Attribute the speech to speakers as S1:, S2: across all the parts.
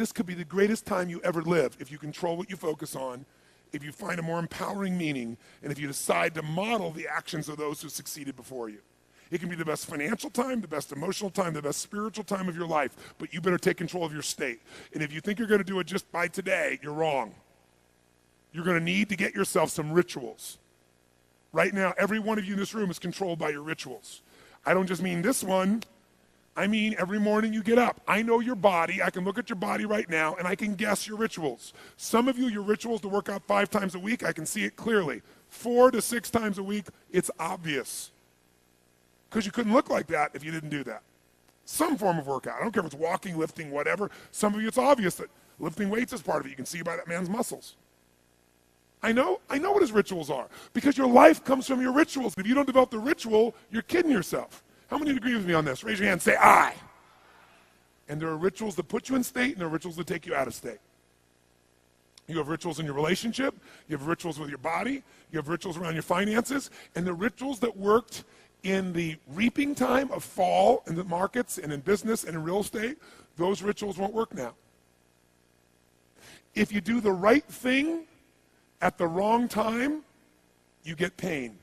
S1: this could be the greatest time you ever live if you control what you focus on, if you find a more empowering meaning, and if you decide to model the actions of those who succeeded before you. It can be the best financial time, the best emotional time, the best spiritual time of your life, but you better take control of your state. And if you think you're going to do it just by today, you're wrong. You're going to need to get yourself some rituals. Right now, every one of you in this room is controlled by your rituals. I don't just mean this one. I mean every morning you get up. I know your body. I can look at your body right now, and I can guess your rituals. Some of you, your rituals to work out 5 times a week, I can see it clearly. 4 to 6 times a week, it's obvious. Because you couldn't look like that if you didn't do that. Some form of workout. I don't care if it's walking, lifting, whatever. Some of you, it's obvious that lifting weights is part of it. You can see by that man's muscles. I know what his rituals are. Because your life comes from your rituals. If you don't develop the ritual, you're kidding yourself. How many agree with me on this? Raise your hand, say I. And there are rituals that put you in state, and there are rituals that take you out of state. You have rituals in your relationship, you have rituals with your body, you have rituals around your finances, and the rituals that worked in the reaping time of fall in the markets and in business and in real estate, those rituals won't work now. If you do the right thing at the wrong time, you get pain.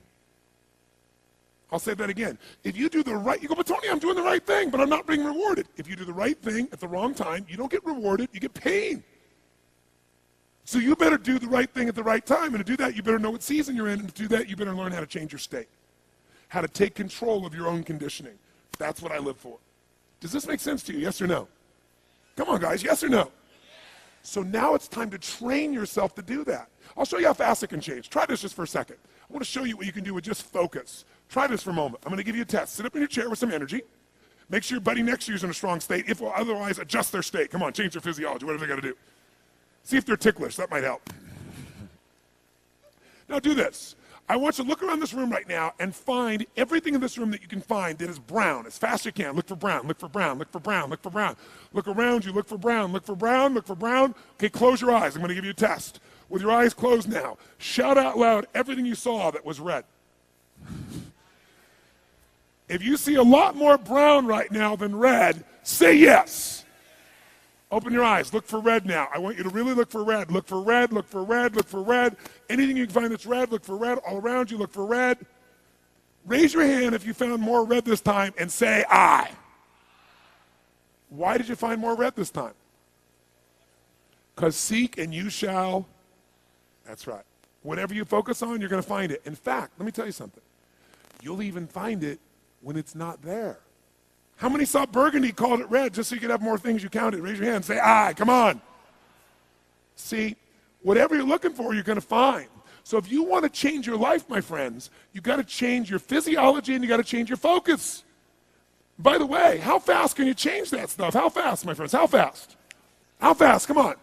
S1: I'll say that again. If you do the right, you go, but Tony, I'm doing the right thing, but I'm not being rewarded. If you do the right thing at the wrong time, you don't get rewarded, you get pain. So you better do the right thing at the right time, and to do that, you better know what season you're in, and to do that, you better learn how to change your state, how to take control of your own conditioning. That's what I live for. Does this make sense to you, yes or no? Come on, guys, yes or no? So now it's time to train yourself to do that. I'll show you how fast it can change. Try this just for a second. I want to show you what you can do with just focus. Try this for a moment. I'm going to give you a test. Sit up in your chair with some energy. Make sure your buddy next to you is in a strong state. If otherwise, adjust their state. Come on, change their physiology, whatever they got to do. See if they're ticklish. That might help. Now do this. I want you to look around this room right now and find everything in this room that you can find that is brown as fast as you can. Look for brown, look for brown, look for brown, look for brown. Look around you, look for brown, look for brown, look for brown. Okay, close your eyes. I'm going to give you a test. With your eyes closed now, shout out loud everything you saw that was red. If you see a lot more brown right now than red, say yes. Open your eyes. Look for red now. I want you to really look for red. Look for red, look for red, look for red. Anything you can find that's red, look for red. All around you, look for red. Raise your hand if you found more red this time and say I. Why did you find more red this time? Because seek and you shall. That's right. Whatever you focus on, you're going to find it. In fact, let me tell you something. You'll even find it when it's not there. How many saw burgundy, called it red, just so you could have more things you counted? Raise your hand, say aye, come on. See, whatever you're looking for, you're going to find. So if you want to change your life, my friends, you got to change your physiology and you got to change your focus. By the way, how fast can you change that stuff? How fast, my friends? How fast? How fast? Come on.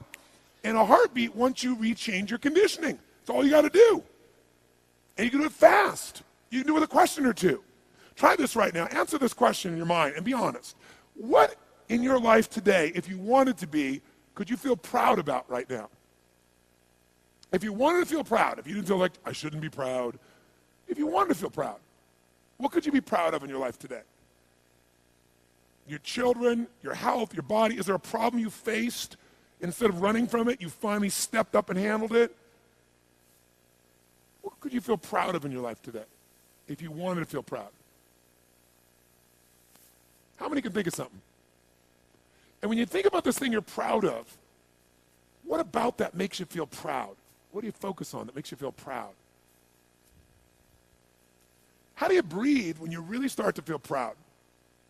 S1: In a heartbeat, once you rechange your conditioning. That's all you got to do. And you can do it fast. You can do it with a question or two. Try this right now. Answer this question in your mind and be honest. What in your life today, if you wanted to be, could you feel proud about right now? If you wanted to feel proud, if you didn't feel like, I shouldn't be proud, if you wanted to feel proud, what could you be proud of in your life today? Your children, your health, your body. Is there a problem you faced? Instead of running from it, you finally stepped up and handled it? What could you feel proud of in your life today if you wanted to feel proud? How many can think of something? And when you think about this thing you're proud of, what about that makes you feel proud? What do you focus on that makes you feel proud? How do you breathe when you really start to feel proud?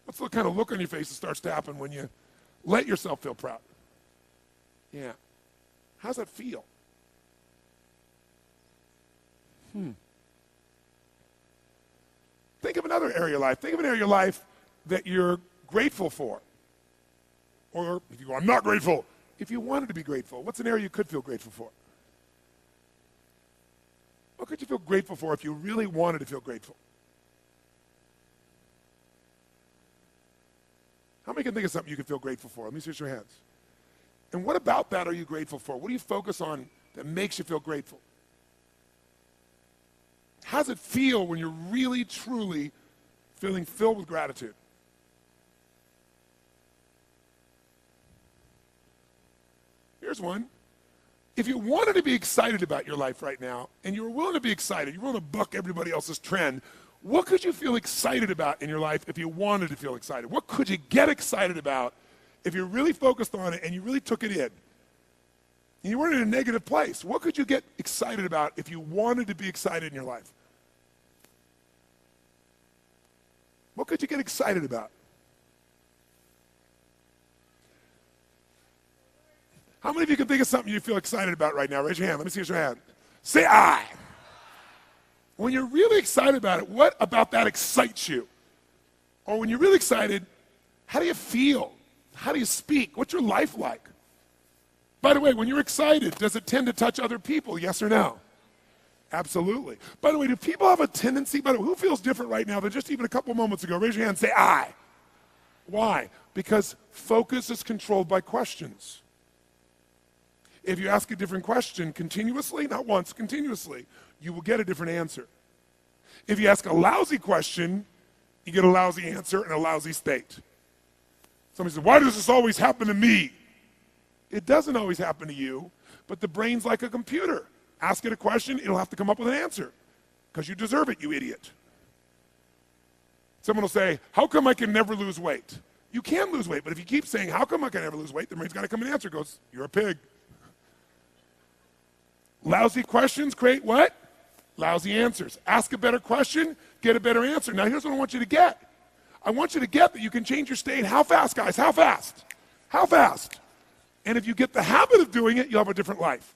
S1: What's the kind of look on your face that starts to happen when you let yourself feel proud? Yeah. How's that feel? Think of another area of life. Think of an area of life that you're grateful for. Or if you go, I'm not grateful. If you wanted to be grateful, what's an area you could feel grateful for? What could you feel grateful for if you really wanted to feel grateful? How many can think of something you could feel grateful for? Let me see your hands. And what about that are you grateful for? What do you focus on that makes you feel grateful? How does it feel when you're really, truly feeling filled with gratitude? Here's one. If you wanted to be excited about your life right now, and you were willing to be excited, you're willing to buck everybody else's trend, what could you feel excited about in your life if you wanted to feel excited? What could you get excited about if you're really focused on it and you really took it in? And you weren't in a negative place. What could you get excited about if you wanted to be excited in your life? What could you get excited about? How many of you can think of something you feel excited about right now? Raise your hand. Let me see your hand. Say I. When you're really excited about it, what about that excites you? Or when you're really excited, how do you feel? How do you speak? What's your life like? By the way, when you're excited, does it tend to touch other people? Yes or no? Absolutely. By the way, do people have a tendency, by the way, who feels different right now than just even a couple moments ago? Raise your hand and say I. Why? Because focus is controlled by questions. If you ask a different question continuously, not once, continuously, you will get a different answer. If you ask a lousy question, you get a lousy answer and a lousy state. Somebody says, why does this always happen to me? It doesn't always happen to you, but the brain's like a computer. Ask it a question, it'll have to come up with an answer because you deserve it, you idiot. Someone will say, how come I can never lose weight? You can lose weight, but if you keep saying, how come I can never lose weight, the brain's got to come and answer. It goes, you're a pig. Lousy questions create what? Lousy answers. Ask a better question, get a better answer. Now here's what I want you to get. I want you to get that you can change your state. How fast, guys? How fast? How fast? And if you get the habit of doing it, you'll have a different life.